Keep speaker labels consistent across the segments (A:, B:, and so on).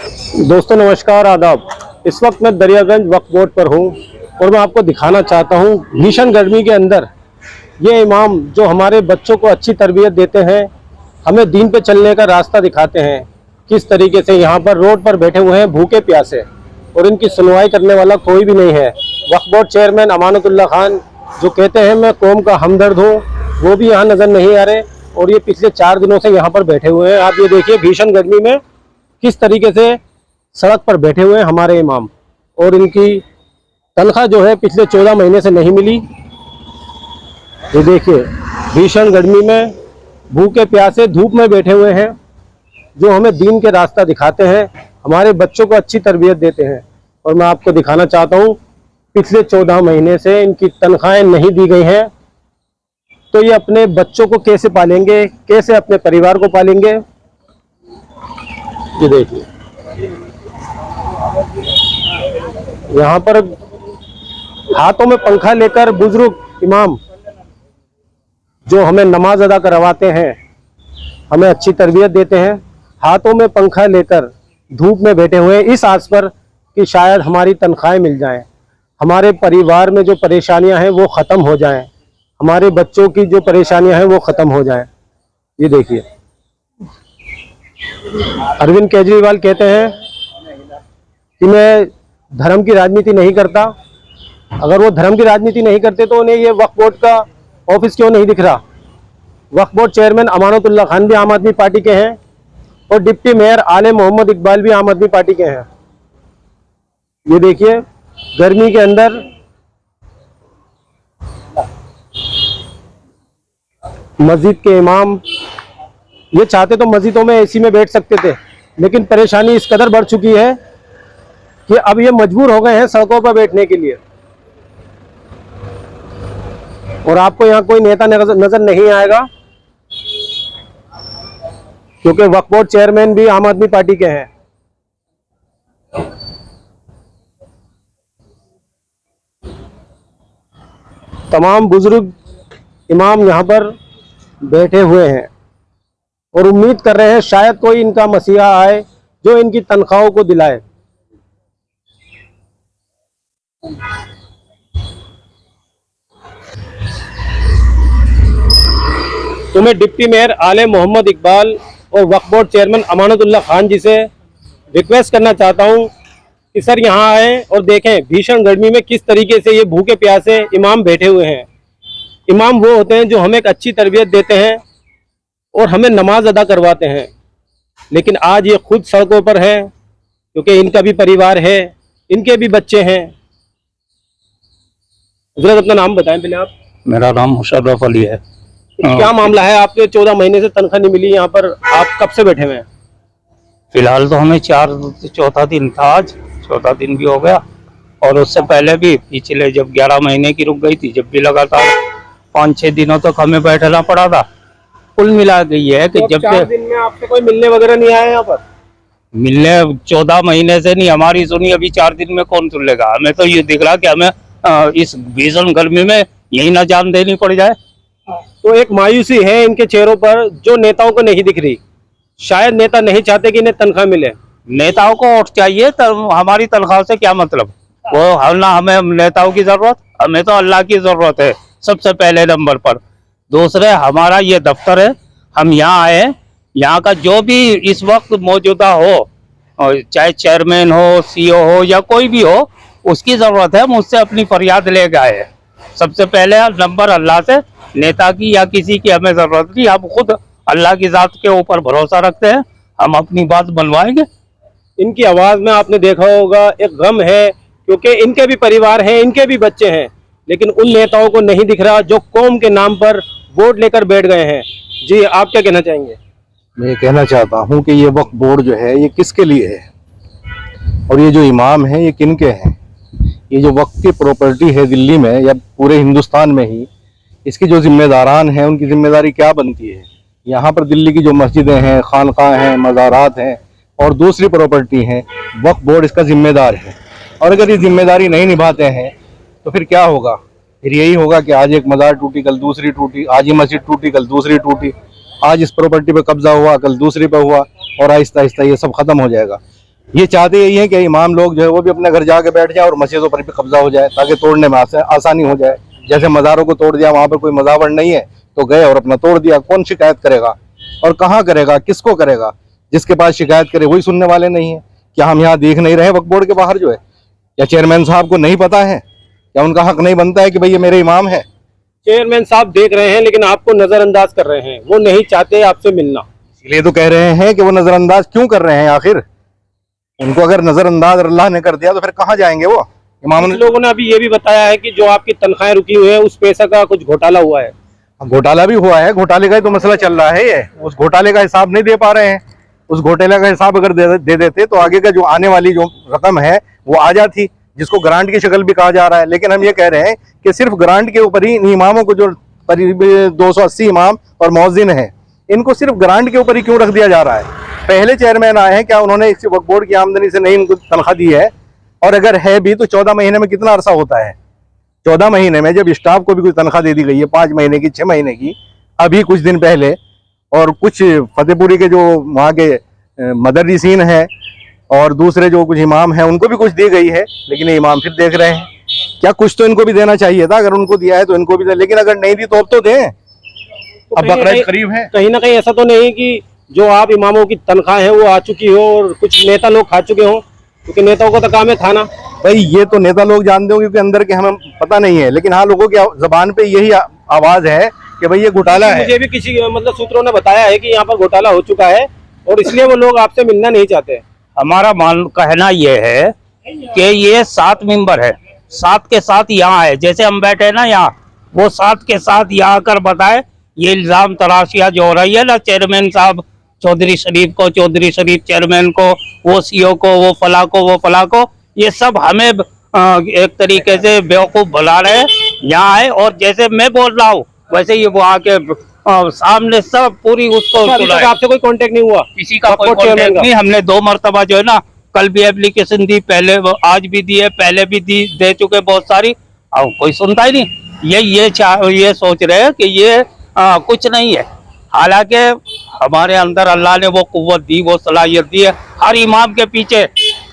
A: दोस्तों नमस्कार, आदाब। इस वक्त मैं दरियागंज वक्फ बोर्ड पर हूँ और मैं आपको दिखाना चाहता हूँ भीषण गर्मी के अंदर ये इमाम जो हमारे बच्चों को अच्छी तरबियत देते हैं, हमें दीन पे चलने का रास्ता दिखाते हैं, किस तरीके से यहाँ पर रोड पर बैठे हुए हैं भूखे प्यासे और इनकी सुनवाई करने वाला कोई भी नहीं है। वक्फ बोर्ड चेयरमैन अमानतुल्लाह खान जो कहते हैं मैं कौम का हमदर्द हूँ, वो भी यहाँ नज़र नहीं आ रहे और ये पिछले 4 दिनों से यहाँ पर बैठे हुए हैं। आप ये देखिए भीषण गर्मी में किस तरीके से सड़क पर बैठे हुए हैं हमारे इमाम, और इनकी तनख्वाह जो है पिछले 14 महीने से नहीं मिली। ये देखिए भीषण गर्मी में भूखे प्यासे धूप में बैठे हुए हैं, जो हमें दीन के रास्ता दिखाते हैं, हमारे बच्चों को अच्छी तरबियत देते हैं। और मैं आपको दिखाना चाहता हूँ पिछले 14 महीने से इनकी तनख्वाहें नहीं दी गई हैं, तो ये अपने बच्चों को कैसे पालेंगे, कैसे अपने परिवार को पालेंगे। ये देखिए यहाँ पर हाथों में पंखा लेकर बुजुर्ग इमाम जो हमें नमाज अदा करवाते हैं, हमें अच्छी तरबियत देते हैं, हाथों में पंखा लेकर धूप में बैठे हुए इस आस पर कि शायद हमारी तनख्वाहें मिल जाएं, हमारे परिवार में जो परेशानियां हैं वो ख़त्म हो जाएं, हमारे बच्चों की जो परेशानियां हैं वो ख़त्म हो जाएं। ये देखिए अरविंद केजरीवाल कहते हैं कि मैं धर्म की राजनीति नहीं करता। अगर वो धर्म की राजनीति नहीं करते तो उन्हें ये वक्फ बोर्ड का ऑफिस क्यों नहीं दिख रहा। वक्फ बोर्ड चेयरमैन अमानतुल्लाह खान भी आम आदमी पार्टी के हैं और डिप्टी मेयर आले मोहम्मद इकबाल भी आम आदमी पार्टी के हैं। ये देखिए गर्मी के अंदर मस्जिद के इमाम ये चाहते तो मस्जिदों में एसी में बैठ सकते थे, लेकिन परेशानी इस कदर बढ़ चुकी है कि अब ये मजबूर हो गए हैं सड़कों पर बैठने के लिए। और आपको यहाँ कोई नेता नजर नहीं आएगा, क्योंकि वक्फ बोर्ड चेयरमैन भी आम आदमी पार्टी के हैं। तमाम बुजुर्ग इमाम यहाँ पर बैठे हुए हैं और उम्मीद कर रहे हैं शायद कोई इनका मसीहा आए जो इनकी तनख्वाहों को दिलाए। तो मैं डिप्टी मेयर आले मोहम्मद इकबाल और वक्फ बोर्ड चेयरमैन अमानतुल्लाह खान जी से रिक्वेस्ट करना चाहता हूं कि सर यहाँ आए और देखें भीषण गर्मी में किस तरीके से ये भूखे प्यासे इमाम बैठे हुए हैं। इमाम वो होते हैं जो हमें एक अच्छी तरबियत देते हैं और हमें नमाज अदा करवाते हैं, लेकिन आज ये खुद सड़कों पर हैं क्योंकि इनका भी परिवार है, इनके भी बच्चे हैं। हजरत अपना नाम बताएं पहले आप।
B: मेरा नाम मुशर्रफ अली है।
A: क्या मामला है, आपके 14 महीने से तनख्वाह नहीं मिली, यहाँ पर आप कब से बैठे हुए हैं?
B: फिलहाल तो हमें चौथा दिन था, आज चौथा दिन भी हो गया, और उससे पहले भी पिछले जब 11 महीने की रुक गई थी, जब भी लगातार 5-6 दिनों तक हमें बैठना पड़ा था। कुल मिला गई है कि जब
A: 4 दिन में आपसे कोई मिलने वगैरह नहीं आया यहाँ पर?
B: मिलने 14 महीने से नहीं, हमारी सुनी अभी 4 दिन में कौन सुन लेगा। हमें तो ये दिख रहा कि हमें इस भीषण गर्मी में यही ना जान देनी पड़ जाए।
A: तो एक मायूसी है इनके चेहरों पर जो नेताओं को नहीं दिख रही। शायद नेता नहीं चाहते कि इन्हें तनख्वाह मिले।
B: नेताओं को वोट चाहिए, हमारी तनख्वाह से क्या मतलब। वो ना हमें नेताओं की जरूरत, हमें तो अल्लाह की जरूरत है सबसे पहले नंबर पर। दूसरे हमारा ये दफ्तर है, हम यहाँ आए, यहाँ का जो भी इस वक्त मौजूदा हो, चाहे चेयरमैन हो, सीईओ हो या कोई भी हो, उसकी जरूरत है। मुझसे अपनी फरियाद ले गए। सबसे पहले नंबर अल्लाह से, नेता की या किसी की हमें जरूरत नहीं। हम खुद अल्लाह की जात के ऊपर भरोसा रखते हैं, हम अपनी बात मनवाएंगे।
A: इनकी आवाज में आपने देखा होगा एक गम है, क्योंकि इनके भी परिवार हैं, इनके भी बच्चे हैं, लेकिन उन नेताओं को नहीं दिख रहा जो कौम के नाम पर वोट लेकर बैठ गए हैं। जी आप क्या कहना चाहेंगे?
C: मैं कहना चाहता हूं कि ये वक्फ बोर्ड जो है ये किसके लिए है और ये जो इमाम हैं ये किनके हैं। ये जो वक्फ की प्रॉपर्टी है दिल्ली में या पूरे हिंदुस्तान में ही, इसकी जो जिम्मेदारान हैं उनकी जिम्मेदारी क्या बनती है। यहाँ पर दिल्ली की जो मस्जिदें हैं, खानकाह हैं, मज़ारात हैं और दूसरी प्रॉपर्टी हैं, वक्फ बोर्ड इसका जिम्मेदार है। और अगर ये जिम्मेदारी नहीं निभाते हैं तो फिर क्या होगा? फिर यही होगा कि आज एक मज़ार टूटी, कल दूसरी टूटी, आज ये मस्जिद टूटी, कल दूसरी टूटी, आज इस प्रॉपर्टी पे कब्जा हुआ, कल दूसरी पे हुआ, और आहिस्ता आहिस्ता ये सब ख़त्म हो जाएगा। ये चाहते यही है कि इमाम लोग जो है वो भी अपने घर जाके बैठ जाए और मस्जिदों पर भी कब्जा हो जाए, ताकि तोड़ने में आसानी हो जाए। जैसे मज़ारों को तोड़ दिया, वहां पर कोई मज़ावर नहीं है तो गए और अपना तोड़ दिया। कौन शिकायत करेगा और कहाँ करेगा, किसको करेगा? जिसके पास शिकायत करे वही सुनने वाले नहीं है। क्या हम यहाँ देख नहीं रहे वक्फ बोर्ड के बाहर जो है? या चेयरमैन साहब को नहीं पता है? क्या उनका हक नहीं बनता है कि भाई ये मेरे इमाम है?
A: चेयरमैन साहब देख रहे हैं लेकिन आपको नजरअंदाज कर रहे हैं, वो नहीं चाहते आपसे मिलना।
C: इसलिए तो कह रहे हैं कि वो नजरअंदाज क्यों कर रहे हैं आखिर? उनको अगर नजरअंदाज अल्लाह ने कर दिया तो फिर कहाँ जाएंगे वो इमाम?
A: कुछ लोगों ने अभी ये भी बताया है कि जो आपकी तनख्वाहें रुकी हुई है उस पैसे का कुछ घोटाला हुआ है।
C: घोटाला भी हुआ है, घोटाले का ही तो मसला चल रहा है। ये उस घोटाले का हिसाब नहीं दे पा रहे हैं। उस घोटाले का हिसाब अगर दे देते तो आगे का जो आने वाली जो रकम है वो आ जाती, जिसको ग्रांट की शक्ल भी कहा जा रहा है। लेकिन हम ये कह रहे हैं कि सिर्फ ग्रांट के ऊपर ही इन इमामों को, जो करीब 280 इमाम और मौजिन हैं, इनको सिर्फ ग्रांट के ऊपर ही क्यों रख दिया जा रहा है? पहले चेयरमैन आए हैं, क्या उन्होंने इस वक्फ बोर्ड की आमदनी से नहीं इनको तनख्वाह दी है? और अगर है भी तो 14 महीने में कितना अरसा होता है? 14 महीने में जब स्टाफ को भी कुछ तनख्वाह दे दी गई है 5 महीने की, 6 महीने की, अभी कुछ दिन पहले, और कुछ फतेहपुरी के जो वहाँ के मदरसीन हैं और दूसरे जो कुछ इमाम हैं उनको भी कुछ दी गई है, लेकिन ये इमाम फिर देख रहे हैं। क्या कुछ तो इनको भी देना चाहिए था? अगर उनको दिया है तो इनको भी दे, लेकिन अगर नहीं दी तो अब तो दें। अब बकरीद करीब है।
A: कहीं ना कहीं ऐसा तो नहीं कि जो आप इमामों की तनख्वाह है वो आ चुकी हो और कुछ नेता लोग खा चुके हो? क्योंकि नेताओं का तो काम है खाना।
C: भाई ये तो नेता लोग जानते हो, क्योंकि अंदर के हमें पता नहीं है, लेकिन हाँ लोगों की जबान पे यही आवाज है कि भाई ये घोटाला है।
A: मुझे भी किसी मतलब सूत्रों ने बताया है कि यहाँ पर घोटाला हो चुका है और इसलिए वो लोग आपसे मिलना नहीं चाहते।
B: हमारा कहना ये है कि ये 7 मेंबर है, 7 के साथ यहाँ है। जैसे हम बैठे ना यहाँ, वो 7 के साथ यहाँ आकर बताए ये इल्जाम तराशियां जो हो रही है ना चेयरमैन साहब चौधरी शरीफ को, चौधरी शरीफ चेयरमैन को, वो सीओ को, वो फला को, वो फला को, ये सब हमें एक तरीके से बेवकूफ बुला रहे हैं यहाँ है। और जैसे मैं बोल रहा हूँ वैसे ही वो आके सामने सब पूरी उसको
A: आपसे कोई कांटेक्ट नहीं हुआ?
B: किसी का कोई कांटेक्ट नहीं। हमने 2 मरतबा जो है ना, कल भी एप्लीकेशन दी, पहले आज भी दी है, पहले भी दे चुके बहुत सारी, और कोई सुनता ही नहीं। ये सोच रहे हैं कि ये कुछ नहीं है। हालांकि हमारे अंदर अल्लाह ने वो कुव्वत दी, वो सलाहियत दी है। हर इमाम के पीछे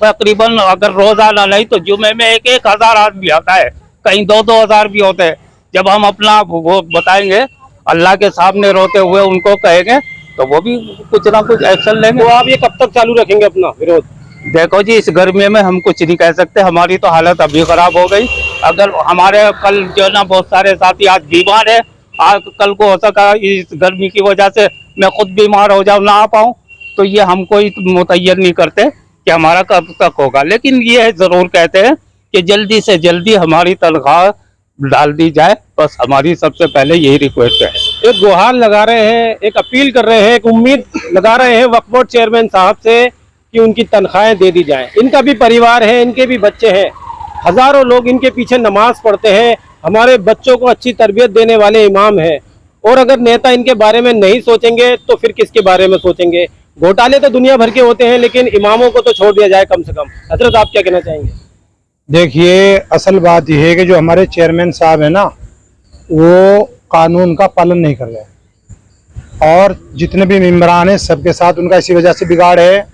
B: तकरीबन अगर रोजाना नहीं तो जुमे में 1-1 हज़ार आदमी आता है, कहीं 2-2 हज़ार भी होते हैं। जब हम अपना वो बताएंगे, अल्लाह के सामने रोते हुए उनको कहेंगे, तो वो भी कुछ ना कुछ एक्शन लेंगे।
A: तो आप ये कब तक चालू रखेंगे अपना विरोध?
B: देखो जी, इस गर्मी में हम कुछ नहीं कह सकते, हमारी तो हालत अभी खराब हो गई। अगर हमारे कल जो है ना बहुत सारे साथी आज बीमार है, आज कल को हो सका इस गर्मी की वजह से मैं खुद बीमार हो जाऊँ, ना आ पाऊँ, तो ये हम कोई मुतय्यर नहीं करते कि हमारा कब तक होगा। लेकिन ये जरूर कहते हैं कि जल्दी से जल्दी हमारी तनख्वाह डाल दी जाए, बस हमारी सबसे पहले यही रिक्वेस्ट है।
A: एक गुहार लगा रहे हैं, एक अपील कर रहे हैं, एक उम्मीद लगा रहे हैं वक्फ बोर्ड चेयरमैन साहब से कि उनकी तनख्वाहें दे दी जाएं। इनका भी परिवार है, इनके भी बच्चे हैं, हजारों लोग इनके पीछे नमाज पढ़ते हैं, हमारे बच्चों को अच्छी तरबियत देने वाले इमाम हैं। और अगर नेता इनके बारे में नहीं सोचेंगे तो फिर किसके बारे में सोचेंगे? घोटाले तो दुनिया भर के होते हैं, लेकिन इमामों को तो छोड़ दिया जाए कम से कम। हजरत आप क्या कहना चाहेंगे?
D: देखिए, असल बात यह है कि जो हमारे चेयरमैन साहब है ना, वो कानून का पालन नहीं कर रहे, और जितने भी मेम्बरान हैं सबके साथ उनका इसी वजह से बिगाड़ है।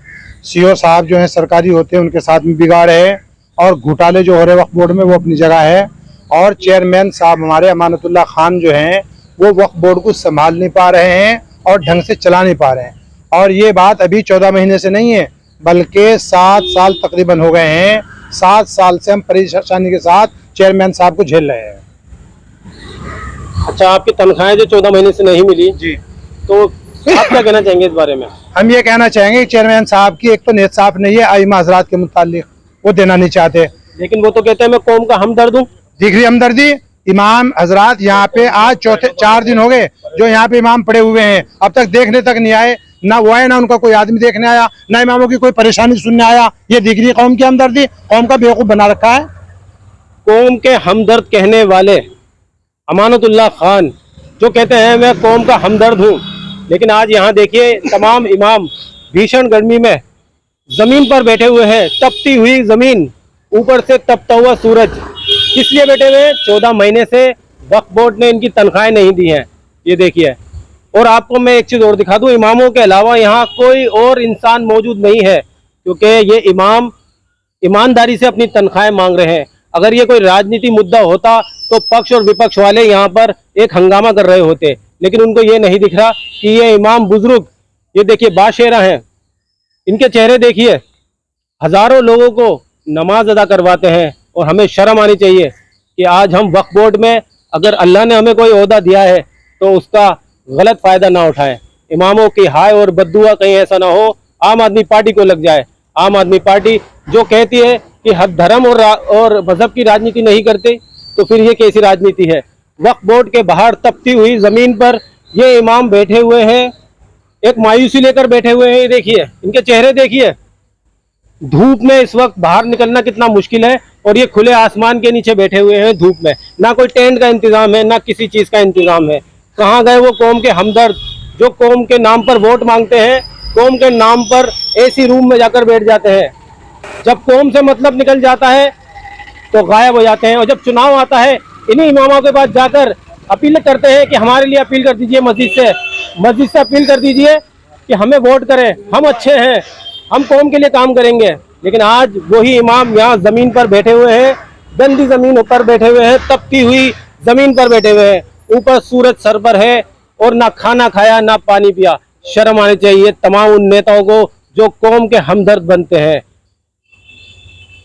D: सीओ साहब जो हैं सरकारी होते हैं, उनके साथ में बिगाड़ है, और घोटाले जो हो रहे वक्फ बोर्ड में वो अपनी जगह है। और चेयरमैन साहब हमारे अमानतुल्लाह खान जो हैं वो वक्फ बोर्ड को संभाल नहीं पा रहे हैं और ढंग से चला नहीं पा रहे हैं। और ये बात अभी 14 महीने से नहीं है, बल्कि 7 साल तकरीबन हो गए हैं। 7 साल से हम परेशानी के साथ चेयरमैन साहब को झेल रहे हैं।
A: अच्छा, आपकी तनख्वाहें जो 14 महीने से नहीं मिली जी, तो आप क्या कहना चाहेंगे इस बारे में?
D: हम ये कहना चाहेंगे कि चेयरमैन साहब की एक तो नीयत साफ नहीं है, आइमा हजरात के मुतालिक वो देना नहीं चाहते।
A: लेकिन वो तो कहते हैं मैं कौम का हमदर्द हूँ।
D: दिख रही हमदर्दी? इमाम हजरात यहाँ पे आज 4 दिन हो गए जो यहाँ पे इमाम पड़े हुए हैं, अब तक देखने तक नहीं आए। ना वो आए, ना उनका कोई आदमी देखने आया, ना इमामों की कोई परेशानी सुनने आया। ये दिख रही कौम की हमदर्दी, कौम का बेवकूफ बना रखा है।
A: कौम के हमदर्द कहने वाले अमानतुल्लाह खान जो कहते हैं मैं कौम का हमदर्द हूँ, लेकिन आज यहाँ देखिए तमाम इमाम भीषण गर्मी में जमीन पर बैठे हुए हैं। तपती हुई जमीन, ऊपर से तपता हुआ सूरज। किस लिए बैठे हुए हैं? 14 महीने से वक्फ बोर्ड ने इनकी तनख्वाहें नहीं दी हैं, ये देखिए। और आपको मैं एक चीज और दिखा दूं, इमामों के अलावा यहाँ कोई और इंसान मौजूद नहीं है क्योंकि ये इमाम ईमानदारी से अपनी तनख्वाहें मांग रहे हैं। अगर ये कोई राजनीति मुद्दा होता तो पक्ष और विपक्ष वाले यहाँ पर एक हंगामा कर रहे होते, लेकिन उनको ये नहीं दिख रहा कि ये इमाम बुजुर्ग, ये देखिए बाशेरा हैं, इनके चेहरे देखिए, हजारों लोगों को नमाज अदा करवाते हैं। और हमें शर्म आनी चाहिए कि आज हम वक्फ बोर्ड में, अगर अल्लाह ने हमें कोई ओहदा दिया है तो उसका गलत फायदा ना उठाएं। इमामों की हाय और बद्दुआ कहीं ऐसा ना हो आम आदमी पार्टी को लग जाए। आम आदमी पार्टी जो कहती है कि हर धर्म और मजहब की राजनीति नहीं करते, तो फिर ये कैसी राजनीति है। वक्फ बोर्ड के बाहर तपती हुई जमीन पर ये इमाम बैठे हुए हैं, एक मायूसी लेकर बैठे हुए हैं। ये देखिए, इनके चेहरे देखिए। धूप में इस वक्त बाहर निकलना कितना मुश्किल है और ये खुले आसमान के नीचे बैठे हुए हैं धूप में। ना कोई टेंट का इंतजाम है, ना किसी चीज का इंतजाम है। कहाँ गए वो कौम के हमदर्द जो कौम के नाम पर वोट मांगते हैं, कौम के नाम पर एसी रूम में जाकर बैठ जाते हैं। जब कौम से मतलब निकल जाता है तो गायब हो जाते हैं, और जब चुनाव आता है इन्हीं इमामों के पास जाकर अपील करते हैं कि हमारे लिए अपील कर दीजिए, मस्जिद से अपील कर दीजिए कि हमें वोट करें, हम अच्छे हैं, हम कौम के लिए काम करेंगे। लेकिन आज वही इमाम यहाँ जमीन पर बैठे हुए हैं, गंदी जमीन पर बैठे हुए हैं, तपती हुई जमीन पर बैठे हुए हैं, ऊपर सूरज सर पर है और ना खाना खाया ना पानी पिया। शर्म आनी चाहिए तमाम उन नेताओं को जो कौम के हमदर्द बनते हैं।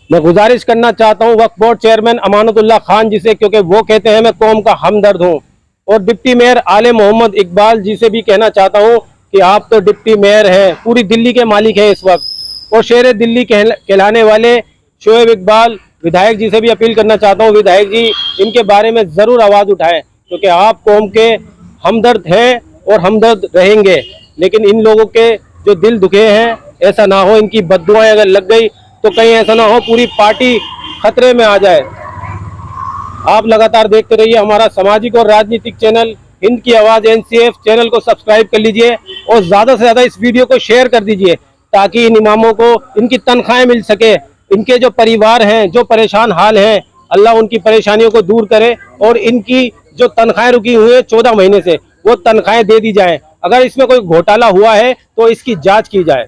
A: मैं गुजारिश करना चाहता हूँ वक्फ बोर्ड चेयरमैन अमानतुल्लाह खान जी से, क्योंकि वो कहते हैं मैं कौम का हमदर्द हूँ, और डिप्टी मेयर आले मोहम्मद इकबाल जी से भी कहना चाहता हूँ कि आप तो डिप्टी मेयर हैं, पूरी दिल्ली के मालिक हैं इस वक्त, और शेर दिल्ली कहलाने वाले शोएब इकबाल विधायक जी से भी अपील करना चाहता हूँ, विधायक जी इनके बारे में ज़रूर आवाज़ उठाएं, क्योंकि आप कौम के हमदर्द हैं और हमदर्द रहेंगे। लेकिन इन लोगों के जो दिल दुखे हैं, ऐसा ना हो इनकी बद्दुआएं अगर लग गई तो कहीं ऐसा ना हो पूरी पार्टी खतरे में आ जाए। आप लगातार देखते रहिए हमारा सामाजिक और राजनीतिक चैनल हिंद की आवाज़ NCF। चैनल को सब्सक्राइब कर लीजिए और ज़्यादा से ज़्यादा इस वीडियो को शेयर कर दीजिए, ताकि इन इमामों को इनकी तनख्वाहें मिल सके। इनके जो परिवार हैं, जो परेशान हाल हैं, अल्लाह उनकी परेशानियों को दूर करे और इनकी जो तनख्वाहें रुकी हुई है 14 महीने से, वो तनख्वाहें दे दी जाएं। अगर इसमें कोई घोटाला हुआ है तो इसकी जांच की जाए।